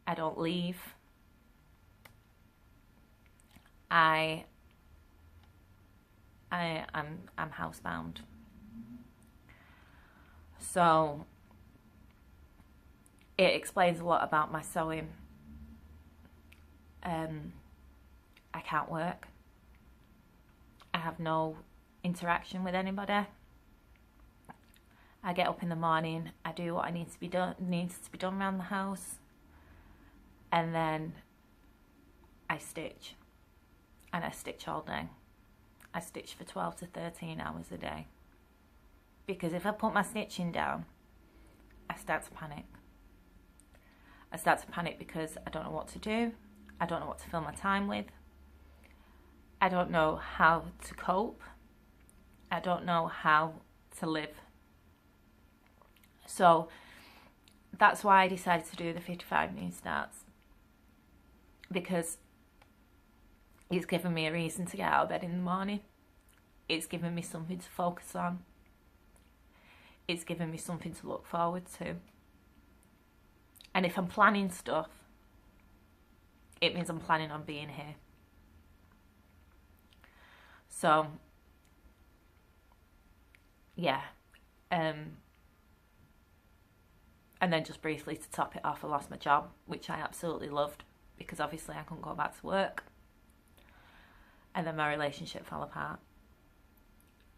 I don't leave. I'm housebound. So it explains a lot about my sewing. I can't work. I have no interaction with anybody. I get up in the morning, I do what needs to be done around the house, and then I stitch. And I stitch all day. I stitch for 12 to 13 hours a day. Because if I put my stitching down, I start to panic. I start to panic because I don't know what to do. I don't know what to fill my time with. I don't know how to cope. I don't know how to live. So that's why I decided to do the 55 new starts. Because it's given me a reason to get out of bed in the morning. It's given me something to focus on. It's given me something to look forward to. And if I'm planning stuff, it means I'm planning on being here. So, yeah. And then just briefly to top it off, I lost my job, which I absolutely loved, because obviously I couldn't go back to work. And then my relationship fell apart.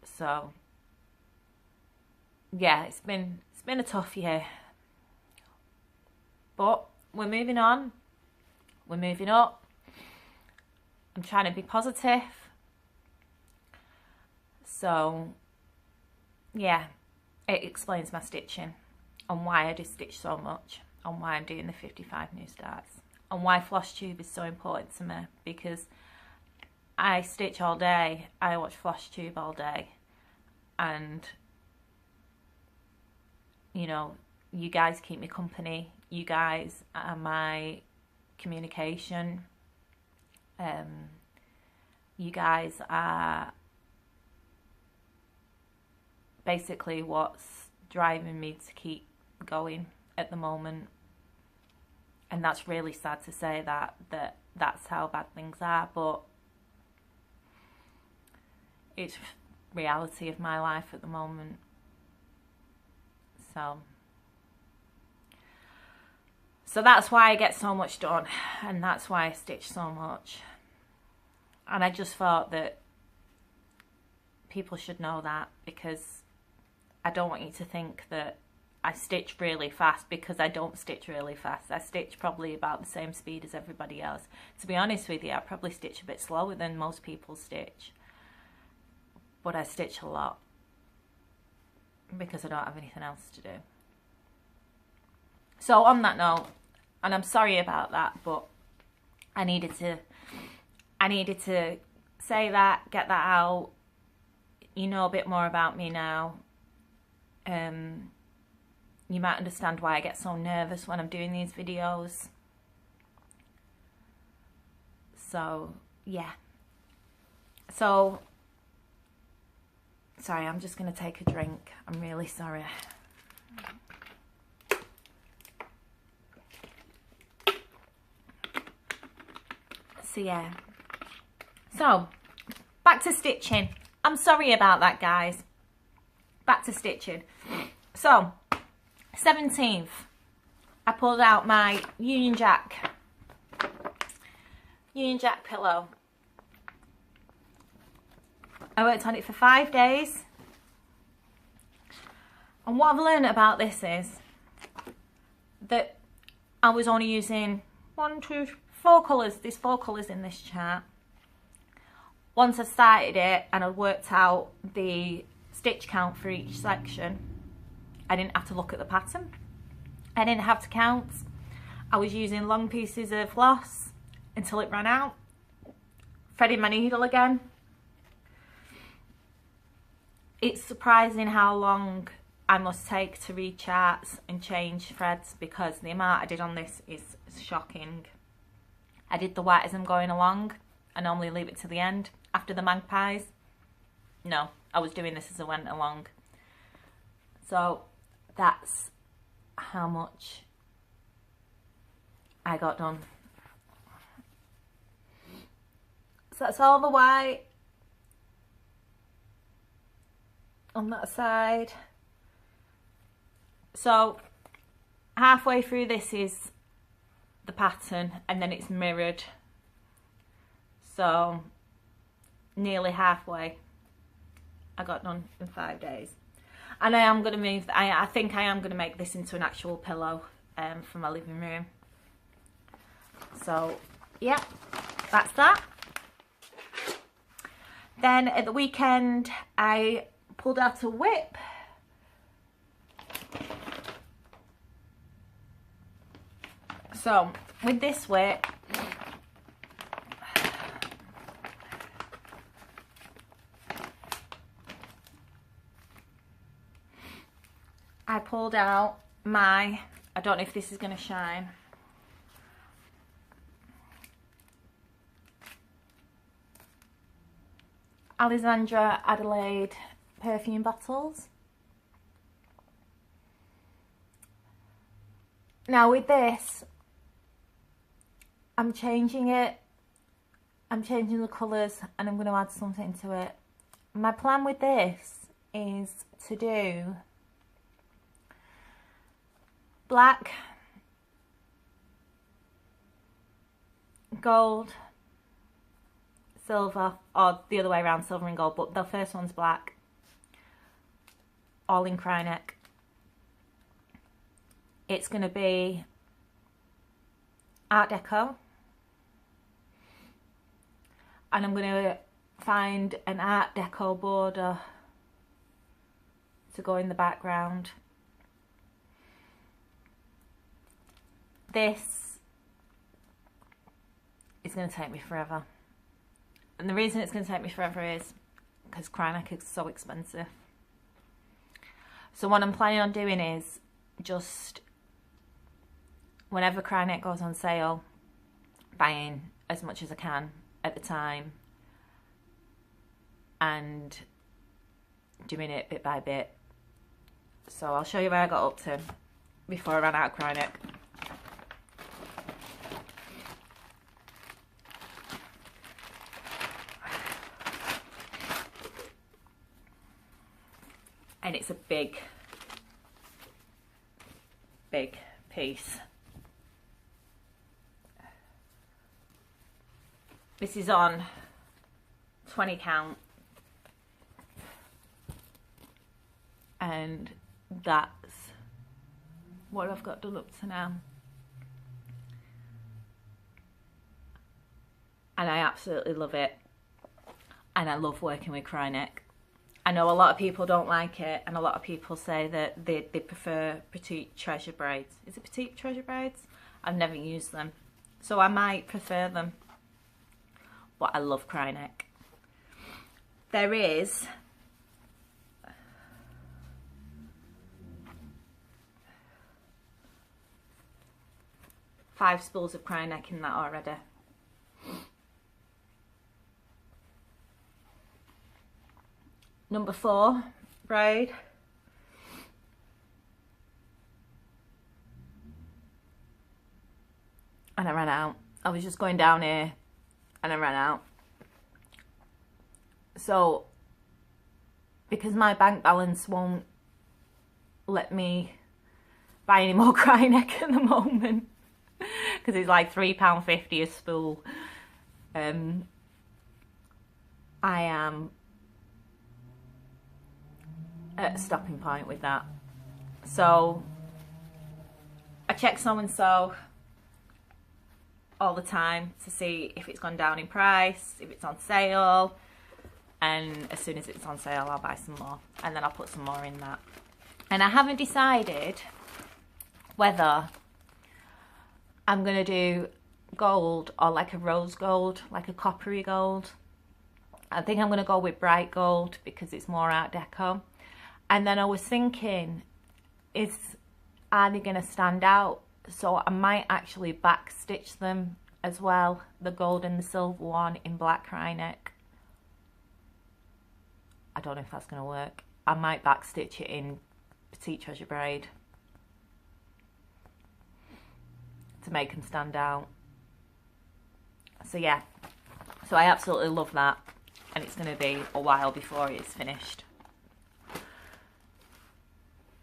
So, yeah, it's been a tough year. But we're moving on. We're moving up. I'm trying to be positive. So, yeah, it explains my stitching and why I do stitch so much and why I'm doing the 55 new starts and why Flosstube is so important to me, because I stitch all day, I watch Flosstube all day, and you know, you guys keep me company. You guys are my communication. You guys are basically what's driving me to keep going at the moment. And that's really sad to say that's how bad things are, but it's reality of my life at the moment. So that's why I get so much done, and that's why I stitch so much. And I just thought that people should know that, because I don't want you to think that I stitch really fast, because I don't stitch really fast. I stitch probably about the same speed as everybody else. To be honest with you, I probably stitch a bit slower than most people stitch. But I stitch a lot, because I don't have anything else to do. So on that note, and I'm sorry about that, but I needed to say that, get that out. You know a bit more about me now. You might understand why I get so nervous when I'm doing these videos. So, yeah. So, sorry, I'm just going to take a drink. I'm really sorry. So, yeah. So, back to stitching. I'm sorry about that, guys. Back to stitching. So, 17th, I pulled out my Union Jack pillow. I worked on it for 5 days. And what I've learned about this is that I was only using 4 colours. There's 4 colours in this chart. Once I started it and I worked out the stitch count for each section, I didn't have to look at the pattern. I didn't have to count. I was using long pieces of floss until it ran out. Threading my needle again. It's surprising how long I must take to read charts and change threads, because the amount I did on this is shocking. I did the white as I'm going along. I normally leave it to the end after the magpies. No, I was doing this as I went along. So that's how much I got done. So that's all the white on that side. So halfway through this is the pattern, and then it's mirrored. So nearly halfway I got done in 5 days. And I am going to move, I think I am going to make this into an actual pillow for my living room. So yeah, that's that. Then at the weekend I pulled out a whip. So with this whip, I pulled out my, I don't know if this is going to shine, Alexandra Adelaide perfume bottles. Now with this, I'm changing it, I'm changing the colours, and I'm going to add something to it. My plan with this is to do black, gold, silver, or the other way around, silver and gold, but the first one's black, all in Kryneck. It's going to be Art Deco, and I'm going to find an Art Deco border to go in the background. This is going to take me forever, and the reason it's going to take me forever is because Kryneck is so expensive. So what I'm planning on doing is just whenever Kryneck goes on sale, buying as much as I can at the time and doing it bit by bit. So I'll show you where I got up to before I ran out of Kryneck. And it's a big piece. This is on 20 count, and that's what I've got done up to now, and I absolutely love it, and I love working with Kryneck. I know a lot of people don't like it, and a lot of people say that they prefer Petite Treasure braids. Is it Petite Treasure braids? I've never used them, so I might prefer them, but I love Kryneck. There is five spools of Kryneck in that already. Number 4 braid. And I ran out. I was just going down here and I ran out. So, because my bank balance won't let me buy any more Kryneck at the moment, because it's like £3.50 a spool, I am at a stopping point with that. So I check So and So all the time to see if it's gone down in price, if it's on sale, and as soon as it's on sale I'll buy some more, and then I'll put some more in that. And I haven't decided whether I'm going to do gold or like a rose gold, like a coppery gold. I think I'm going to go with bright gold because it's more Art Deco. And then I was thinking, are they going to stand out? So I might actually back stitch them as well, the gold and the silver one in black Kryneck. I don't know if that's going to work. I might back stitch it in Petite Treasure braid to make them stand out. So yeah, so I absolutely love that, and it's going to be a while before it's finished.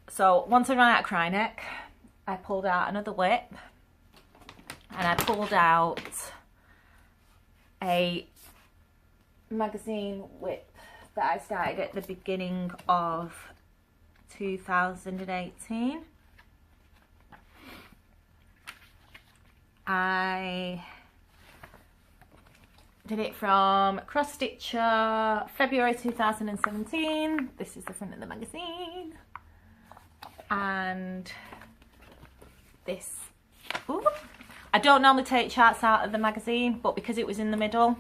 So once I ran out of cry neck, I pulled out another whip, and I pulled out a magazine whip that I started at the beginning of 2018. I did it from Cross Stitcher, February 2017. This is the front of the magazine. And this, ooh, I don't normally take charts out of the magazine, but because it was in the middle,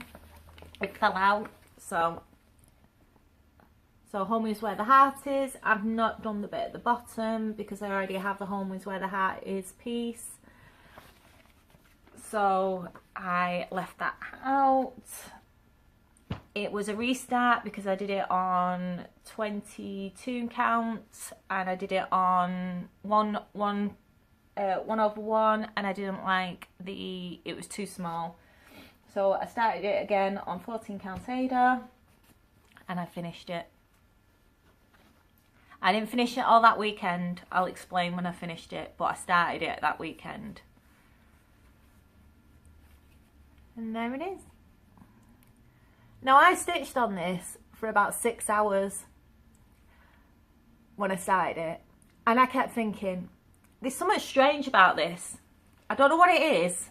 it fell out. So home is where the heart is. I've not done the bit at the bottom because I already have the home is where the heart is piece. So I left that out. It was a restart because I did it on 22 counts, and I did it on 1/1, and I didn't like it was too small. So I started it again on 14 count Ada, and I finished it. I didn't finish it all that weekend. I'll explain when I finished it, but I started it that weekend. And there it is. Now I stitched on this for about 6 hours when I started it, and I kept thinking, there's something strange about this. I don't know what it is,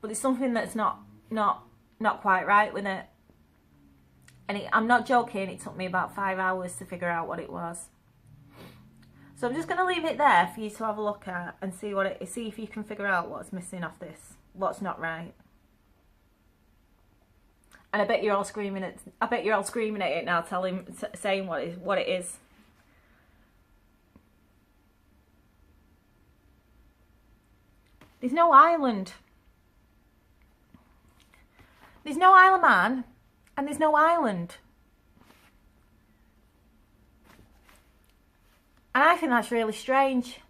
but there's something that's not quite right with it. And I'm not joking, it took me about 5 hours to figure out what it was. So I'm just going to leave it there for you to have a look at and see see if you can figure out what's missing off this, what's not right. And I bet you're all screaming at it now, saying what it is. There's no island. There's no Isle of Man, and there's no island. And I think that's really strange.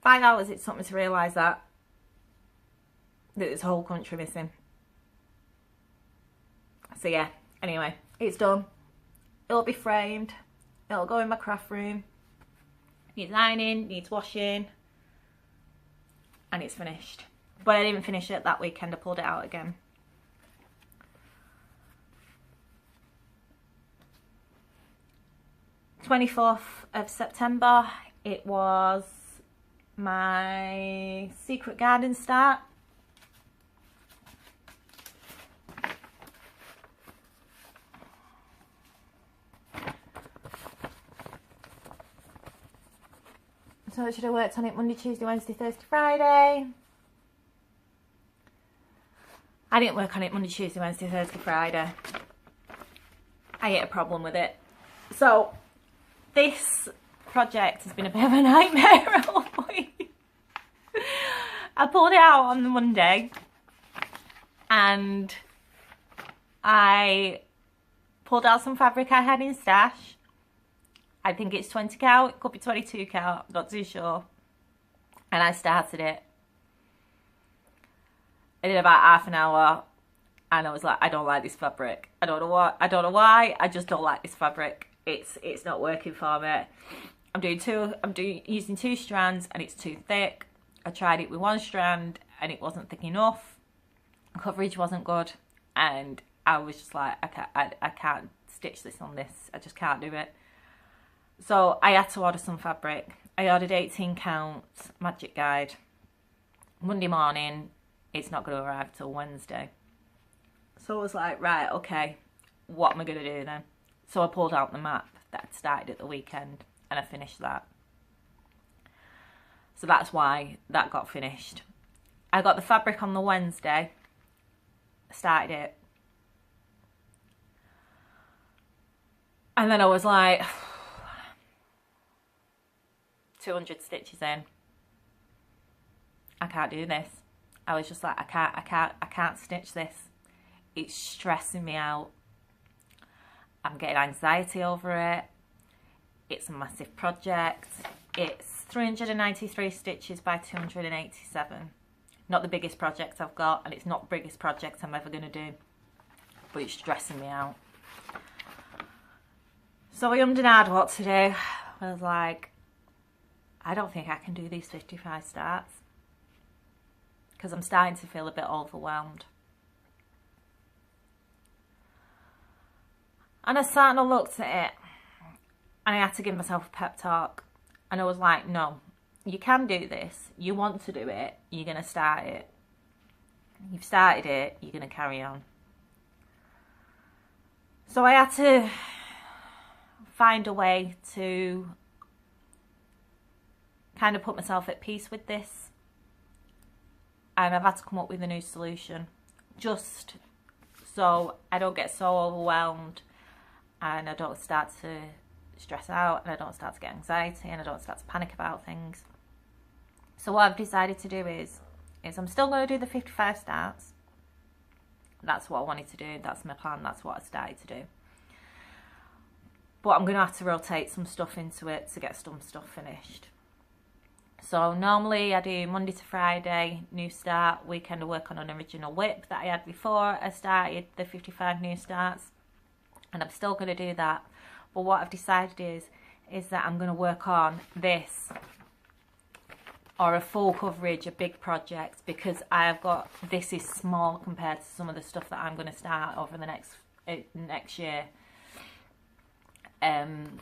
5 hours it took me to realise that there's a whole country missing. So yeah, anyway, it's done. It'll be framed. It'll go in my craft room. Needs ironing, needs washing, and it's finished. But I didn't finish it that weekend, I pulled it out again. '24th of September, it was my secret garden start. So I should have worked on it Monday, Tuesday, Wednesday, Thursday, Friday. I didn't work on it Monday, Tuesday, Wednesday, Thursday, Friday. I hit a problem with it. So this project has been a bit of a nightmare all week. I pulled it out on the Monday, and I pulled out some fabric I had in stash. I think it's 20 count, it could be 22 count, I'm not too sure. And I started it. I did about half an hour, and I was like, I don't like this fabric. I don't know why, I just don't like this fabric. It's not working for me. I'm using 2 strands, and it's too thick. I tried it with 1 strand, and it wasn't thick enough. Coverage wasn't good, and I was just like, I can't stitch this on this. I just can't do it. So I had to order some fabric. I ordered 18 count Magic Guide. Monday morning, it's not going to arrive till Wednesday. So I was like, right, okay, what am I going to do then? So I pulled out the map that I'd started at the weekend, and I finished that. So that's why that got finished. I got the fabric on the Wednesday, started it. And then I was like, 200 stitches in, I can't do this. I was just like, I can't stitch this. It's stressing me out. I'm getting anxiety over it. It's a massive project. It's 393 stitches by 287. Not the biggest project I've got, and it's not the biggest project I'm ever going to do, but it's stressing me out. So I ummed and ahed what to do. I was like, I don't think I can do these 55 starts, because I'm starting to feel a bit overwhelmed. And I sat and I looked at it, and I had to give myself a pep talk. And I was like, no, you can do this. You want to do it. You're going to start it. You've started it. You're going to carry on. So I had to find a way to kind of put myself at peace with this. And I've had to come up with a new solution, just so I don't get so overwhelmed, and I don't start to stress out, and I don't start to get anxiety, and I don't start to panic about things. So what I've decided to do is I'm still going to do the 55 starts. That's what I wanted to do. That's my plan. That's what I started to do. But I'm going to have to rotate some stuff into it to get some stuff finished. So normally I do Monday to Friday, new start. Weekend I work on an original whip that I had before I started the 55 new starts. And I'm still going to do that. But what I've decided is that I'm going to work on this, or a full coverage, a big project, because I've got, this is small compared to some of the stuff that I'm going to start over the next year. I'm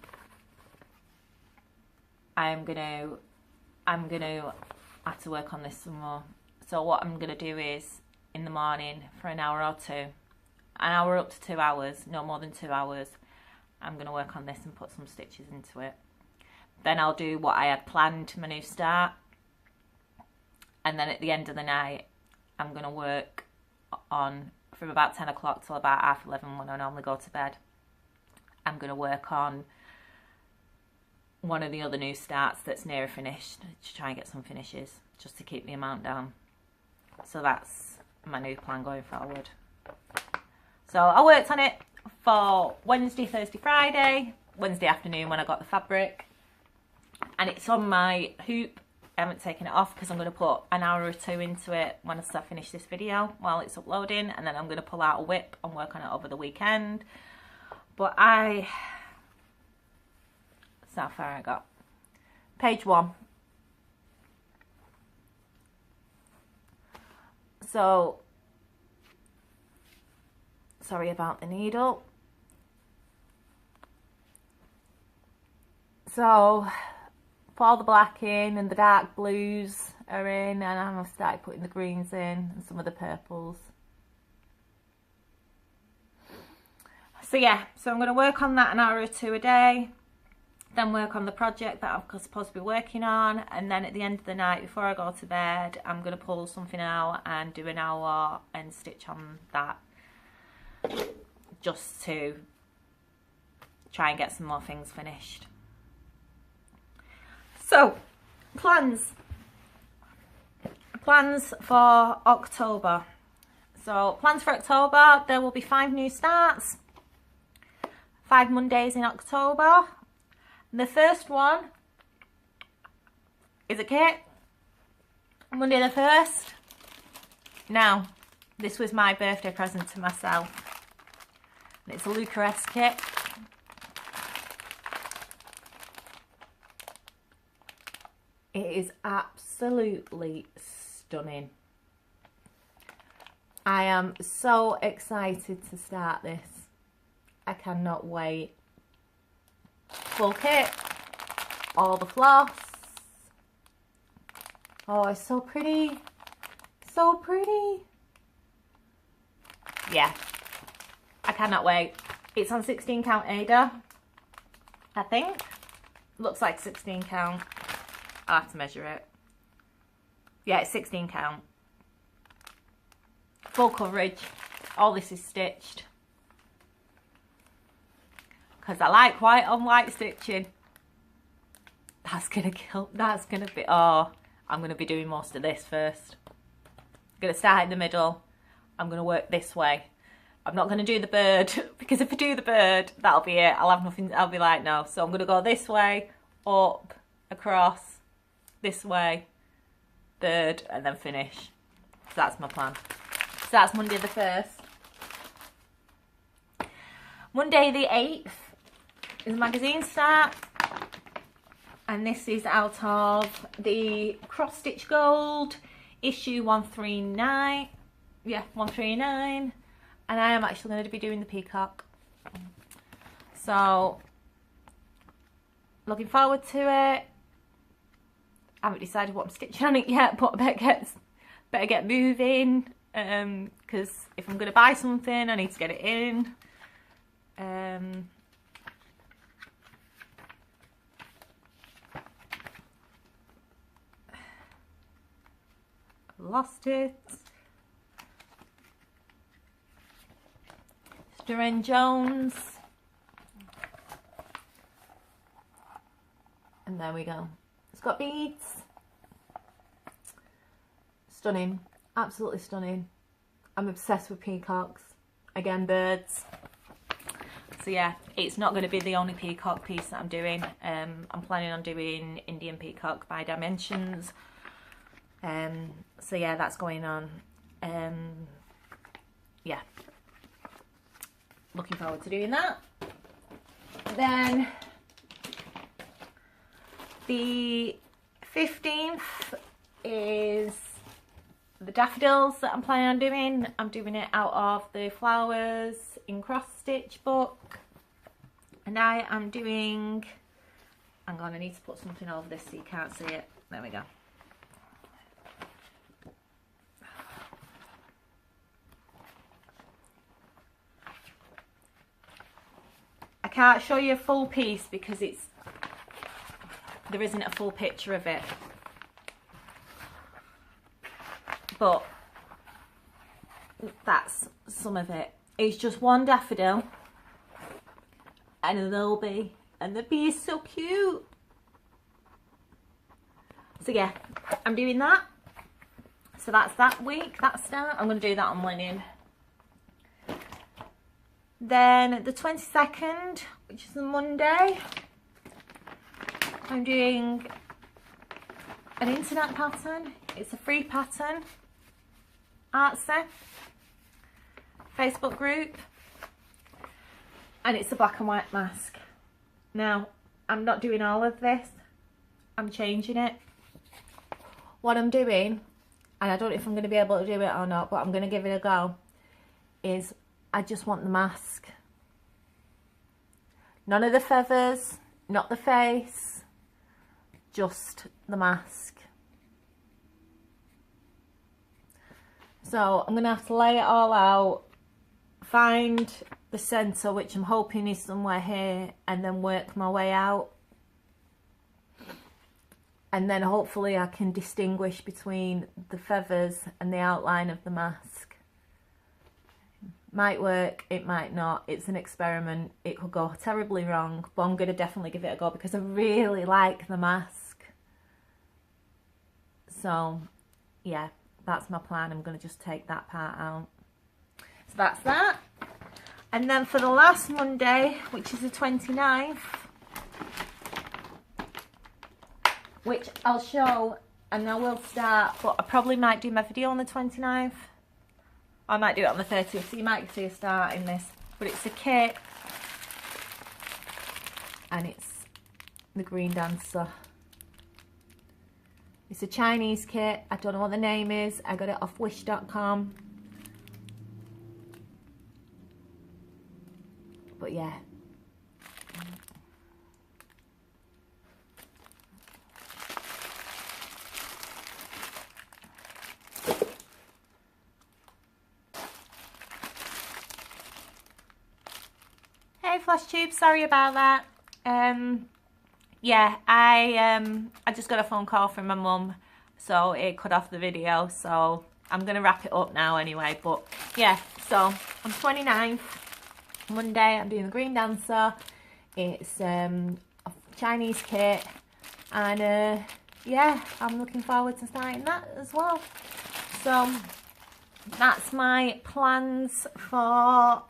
gonna have to work on this some more. So what I'm gonna do is, in the morning for an hour or two, an hour up to 2 hours, no more than 2 hours, I'm gonna work on this and put some stitches into it. Then I'll do what I had planned, my new start, and then at the end of the night I'm gonna work on, from about 10 o'clock till about 11:30 when I normally go to bed, I'm gonna work on one of the other new starts that's near finished, to try and get some finishes, just to keep the amount down. So that's my new plan going forward. So I worked on it for Wednesday, Thursday, Friday, Wednesday afternoon when I got the fabric, and it's on my hoop. I haven't taken it off because I'm going to put an hour or two into it when I finish this video while it's uploading, and then I'm going to pull out a whip and work on it over the weekend. But that's how far I got. Page 1. So, sorry about the needle. So, put all the black in and the dark blues are in, and I've started putting the greens in and some of the purples. So yeah, so I'm going to work on that an hour or two a day, then work on the project that I'm supposed to be working on, and then at the end of the night before I go to bed, I'm going to pull something out and do an hour and stitch on that, just to try and get some more things finished. So, plans for October. So plans for October, there will be 5 new starts, 5 Mondays in October. The first one is a kit, Monday the 1st. Now, this was my birthday present to myself. It's a Lucares kit. It is absolutely stunning. I am so excited to start this. I cannot wait. Full kit, all the floss. Oh, it's so pretty. So pretty. Yeah, I cannot wait. It's on 16 count Ada, I think. Looks like 16 count. I'll have to measure it. Yeah, it's 16 count. Full coverage. All this is stitched, because I like white on white stitching. That's gonna kill. That's gonna be. Oh, I'm gonna be doing most of this first. I'm gonna start in the middle. I'm gonna work this way, I'm not going to do the bird because if I do the bird, that'll be it. I'll have nothing. I'll be like, no. So I'm going to go this way, up, across, this way, bird, and then finish. So that's my plan. So that's Monday the 1st. Monday the 8th is magazine start. And this is out of the Cross Stitch Gold issue 139. Yeah, 139. And I am actually going to be doing the peacock. So, looking forward to it. I haven't decided what I'm stitching on it yet, but I better get moving. Because if I'm going to buy something, I need to get it in. Lost it. Duran Jones. And there we go. It's got beads. Stunning. Absolutely stunning. I'm obsessed with peacocks. Again, birds. So yeah, it's not going to be the only peacock piece that I'm doing. I'm planning on doing Indian peacock by dimensions. So yeah, that's going on. Yeah. Looking forward to doing that. Then the 15th is the daffodils that I'm planning on doing. I'm doing it out of the Flowers in Cross Stitch book. And I am doing, hang on, I need to put something over this so you can't see it. There we go. I can't show you a full piece because there isn't a full picture of it. But that's some of it. It's just one daffodil and a little bee, and the bee is so cute. So yeah, I'm doing that. So that's that week, that start. I'm going to do that on linen. Then the 22nd, which is a Monday, I'm doing an internet pattern. It's a free pattern. Artsy Facebook group. And it's a black and white mask. Now, I'm not doing all of this. I'm changing it. What I'm doing, and I don't know if I'm going to be able to do it or not, but I'm going to give it a go, is I just want the mask. None of the feathers, not the face, just the mask. So I'm going to have to lay it all out, find the centre, which I'm hoping is somewhere here, and then work my way out. And then hopefully I can distinguish between the feathers and the outline of the mask. Might work, it might not. It's an experiment. It could go terribly wrong, but I'm going to definitely give it a go because I really like the mask. So, yeah, that's my plan. I'm going to just take that part out. So that's that. And then for the last Monday, which is the 29th, which I'll show and I will start, but I probably might do my video on the 29th. I might do it on the 30th, so you might see a start in this. But it's a kit, and it's the Green Dancer. It's a Chinese kit. I don't know what the name is. I got it off wish.com. But yeah. Hey Flosstube, sorry about that. Yeah, I just got a phone call from my mum, so it cut off the video. So I'm gonna wrap it up now anyway. But yeah, so on 29th, Monday, I'm doing the Green Dancer. It's a Chinese kit, and yeah, I'm looking forward to starting that as well. So that's my plans for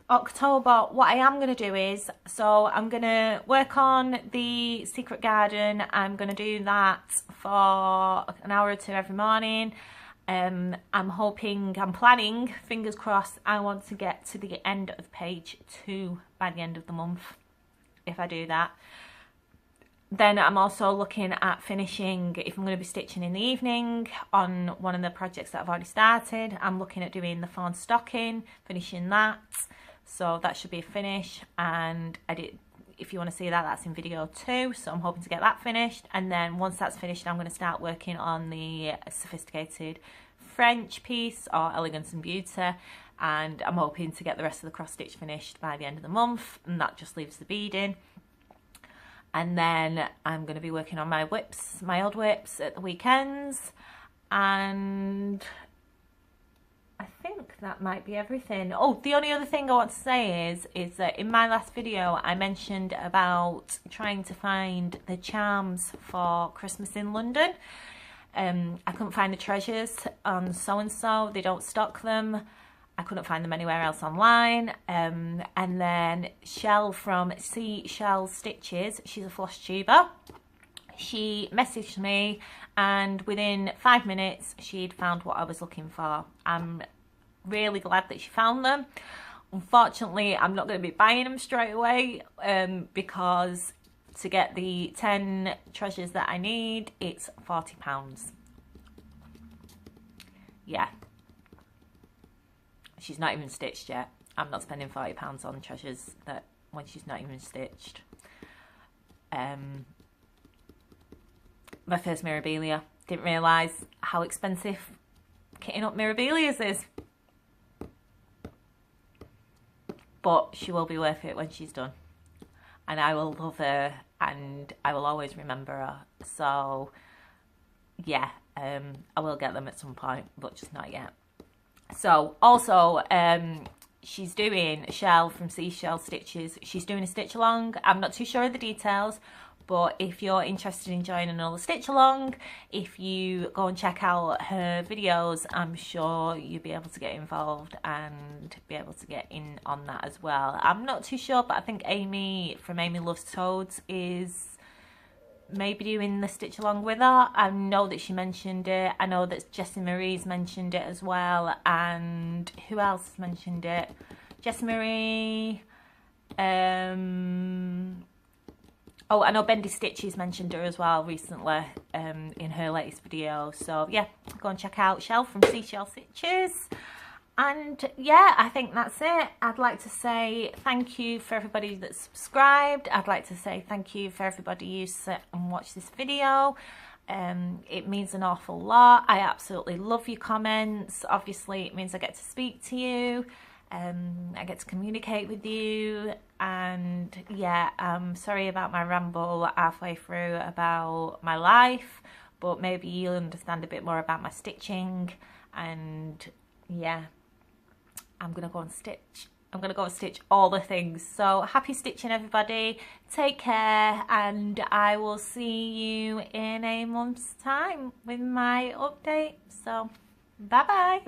October. What I am going to do is, so I'm going to work on the secret garden. I'm going to do that for an hour or two every morning. I'm planning, fingers crossed, I want to get to the end of page 2 by the end of the month. If I do that, then I'm also looking at finishing, if I'm going to be stitching in the evening on one of the projects that I've already started, I'm looking at doing the fawn stocking, finishing that. So that should be a finish, and if you want to see that, that's in video 2, so I'm hoping to get that finished. And then once that's finished, I'm going to start working on the sophisticated French piece, or Elegance and Beauty, and I'm hoping to get the rest of the cross stitch finished by the end of the month, and that just leaves the beading. And then I'm going to be working on my whips, my old whips, at the weekends, and I think that might be everything. Oh, the only other thing I want to say is that in my last video I mentioned about trying to find the charms for Christmas in London. I couldn't find the treasures on So&So, they don't stock them. I couldn't find them anywhere else online. And then Shell from Seashell Stitches, she's a Flosstuber. She messaged me, and within 5 minutes she'd found what I was looking for. I'm really glad that she found them. Unfortunately, I'm not going to be buying them straight away because to get the 10 treasures that I need, it's £40. Yeah. She's not even stitched yet. I'm not spending £40 on treasures that when she's not even stitched. My first Mirabilia. Didn't realise how expensive kitting up Mirabilias is. But she will be worth it when she's done. And I will love her, and I will always remember her. So, yeah, I will get them at some point, but just not yet. So, also, she's doing, Shell from Seashell Stitches, she's doing a stitch along. I'm not too sure of the details, but if you're interested in joining another stitch along, if you go and check out her videos, I'm sure you'll be able to get involved and be able to get in on that as well. I'm not too sure, but I think Amy from Amy Loves Toads is maybe doing the stitch along with her. I know that she mentioned it. I know that Jessie Marie's mentioned it as well, and who else mentioned it? Jessie Marie, oh, I know Bendy Stitches mentioned her as well recently in her latest video. So yeah, go and check out Shell from Seashell Stitches. And yeah, I think that's it. I'd like to say thank you for everybody that's subscribed. I'd like to say thank you for everybody who sit and watch this video. It means an awful lot. I absolutely love your comments. Obviously, it means I get to speak to you. I get to communicate with you, and yeah, I'm sorry about my ramble halfway through about my life, but maybe you'll understand a bit more about my stitching. And yeah, I'm gonna go and stitch. I'm gonna go and stitch all the things. So happy stitching, everybody. Take care, and I will see you in a month's time with my update. So bye bye.